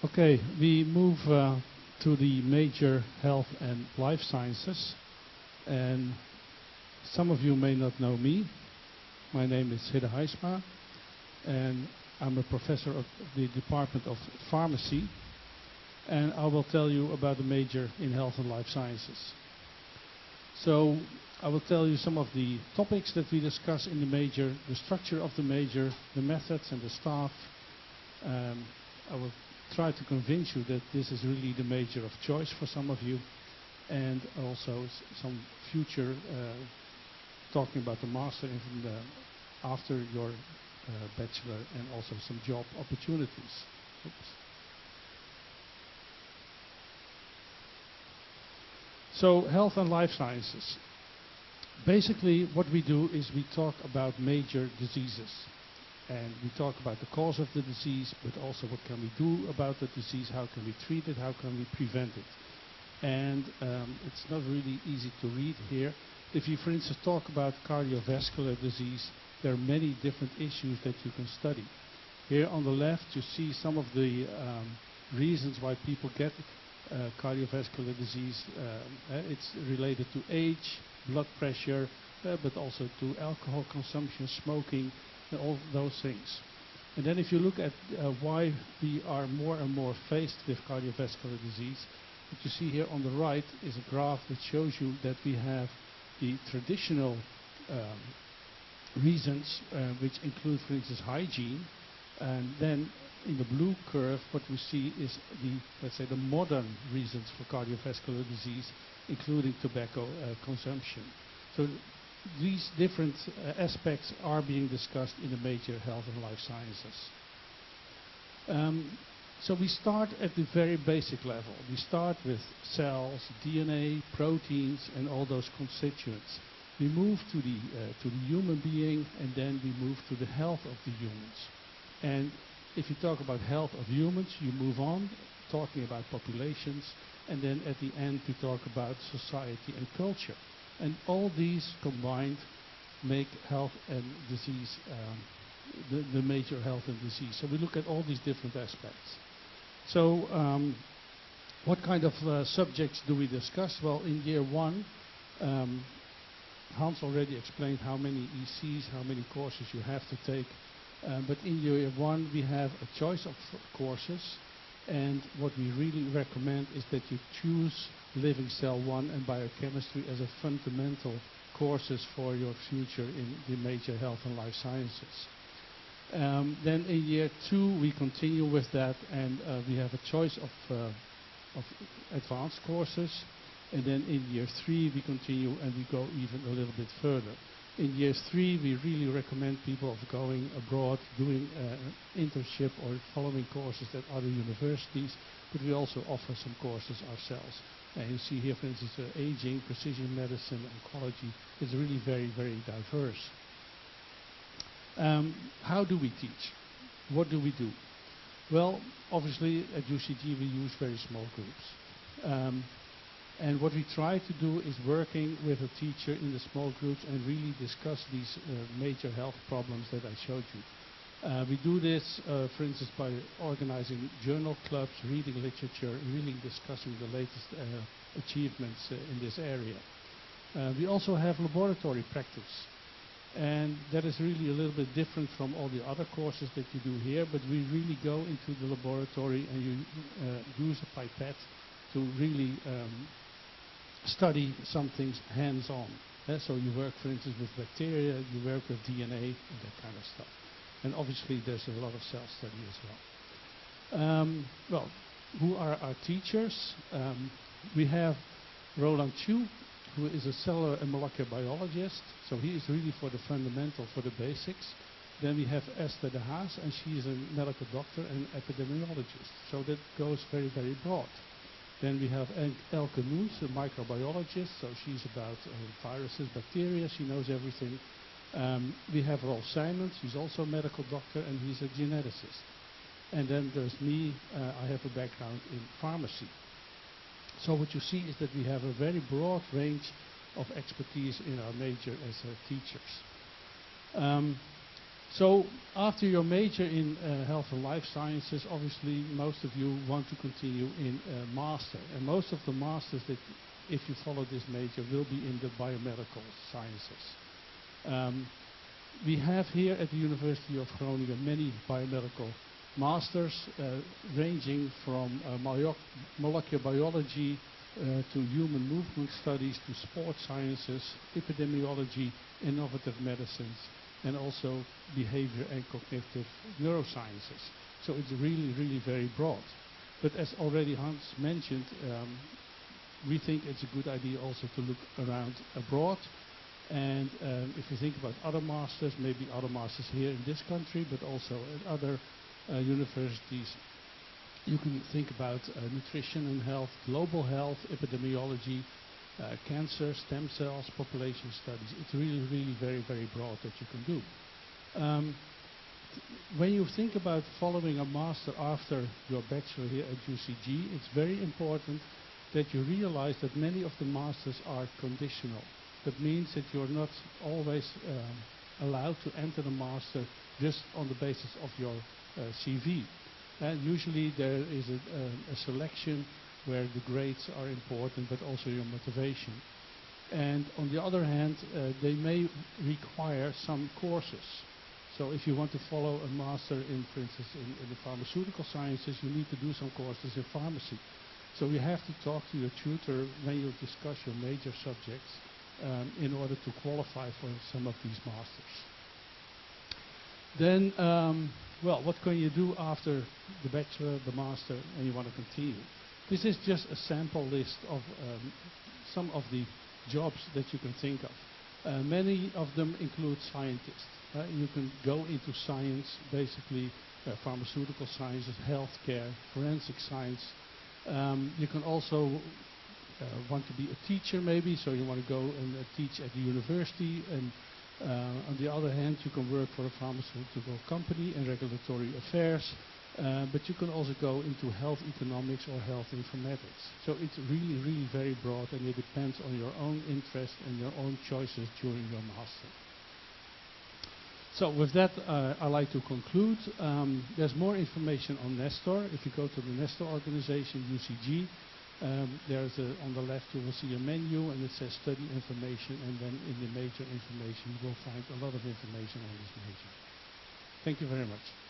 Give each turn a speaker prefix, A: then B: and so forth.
A: Okay, we move to the major health and life sciences. And some of you may not know me. My name is Hidde Heisma, and I'm a professor of the Department of Pharmacy. And I will tell you about the major in health and life sciences. So I will tell you some of the topics that we discuss in the major, the structure of the major, the methods and the staff. I will try to convince you that this is really the major of choice for some of you, and also some future talking about the master and after your bachelor, and also some job opportunities. Oops. So health and life sciences. Basically what we do is we talk about major diseases. And we talk about the cause of the disease, but also what can we do about the disease, how can we treat it, how can we prevent it. And it's not really easy to read here. If you, for instance, talk about cardiovascular disease, there are many different issues that you can study. Here on the left you see some of the reasons why people get cardiovascular disease. It's related to age, blood pressure, but also to alcohol consumption, smoking, all those things. And then if you look at why we are more and more faced with cardiovascular disease, what you see here on the right is a graph that shows you that we have the traditional reasons, which include, for instance, hygiene. And then in the blue curve, what we see is the, let's say, the modern reasons for cardiovascular disease, including tobacco consumption. So these different aspects are being discussed in the major health and life sciences. So we start at the very basic level. We start with cells, DNA, proteins, and all those constituents. We move to the human being, and then we move to the health of the humans. And if you talk about health of humans, you move on, talking about populations, and then at the end we talk about society and culture. And all these combined make health and disease, the major health and disease. So we look at all these different aspects. So what kind of subjects do we discuss? Well, in year one, Hans already explained how many ECs, how many courses you have to take. But in year one, we have a choice of courses. And what we really recommend is that you choose Living Cell 1 and Biochemistry as a fundamental courses for your future in the major health and life sciences. Then in year 2 we continue with that, and we have a choice of advanced courses. And then in year 3 we continue and we go even a little bit further. In year 3 we really recommend people of going abroad, doing internship or following courses at other universities, but we also offer some courses ourselves. And you see here, for instance, aging, precision medicine, oncology is really very, very diverse. How do we teach? What do we do? Well, obviously at UCG we use very small groups. And what we try to do is working with a teacher in the small groups and really discuss these major health problems that I showed you. We do this, for instance, by organizing journal clubs, reading literature, really discussing the latest achievements in this area. We also have laboratory practice. And that is really a little bit different from all the other courses that you do here, but we really go into the laboratory and you use a pipette to really study some things hands-on. So you work, for instance, with bacteria, you work with DNA, and that kind of stuff. And obviously there's a lot of cell study as well. Well, who are our teachers? We have Roland Chu, who is a cellular and molecular biologist. So he is really for the fundamental, for the basics. Then we have Esther de Haas, and she is a medical doctor and epidemiologist. So that goes very, very broad. Then we have Elke Moens, a microbiologist, so she's about viruses, bacteria, she knows everything. We have Rolf Simons, he's also a medical doctor, and he's a geneticist. And then there's me, I have a background in pharmacy. So what you see is that we have a very broad range of expertise in our major as teachers. So after your major in health and life sciences, obviously most of you want to continue in master. And most of the masters that, if you follow this major, will be in the biomedical sciences. We have here at the University of Groningen many biomedical masters ranging from molecular biology to human movement studies to sports sciences, epidemiology, innovative medicines, and also behavior and cognitive neurosciences. So it's really, really very broad. But as already Hans mentioned, we think it's a good idea also to look around abroad. And if you think about other masters, maybe other masters here in this country, but also at other universities, you can think about nutrition and health, global health, epidemiology, cancer, stem cells, population studies. It's really, really very, very broad that you can do. When you think about following a master after your bachelor here at UCG, it's very important that you realize that many of the masters are conditional. That means that you're not always allowed to enter the master just on the basis of your CV. And usually there is a selection where the grades are important, but also your motivation. And on the other hand, they may require some courses. So if you want to follow a master in, for instance, in the pharmaceutical sciences, you need to do some courses in pharmacy. So you have to talk to your tutor when you discuss your major subjects in order to qualify for some of these masters. Then, well, what can you do after the bachelor, the master, and you want to continue? This is just a sample list of some of the jobs that you can think of. Many of them include scientists. You can go into science, basically pharmaceutical sciences, healthcare, forensic science. You can also want to be a teacher maybe, so you want to go and teach at the university. And on the other hand, you can work for a pharmaceutical company in regulatory affairs. But you can also go into health economics or health informatics. So it's really, really very broad, and it depends on your own interest and your own choices during your master. So with that, I'd like to conclude. There's more information on Nestor. If you go to the Nestor organization, UCG, there's on the left you will see a menu, and it says study information, and then in the major information you will find a lot of information on this major. Thank you very much.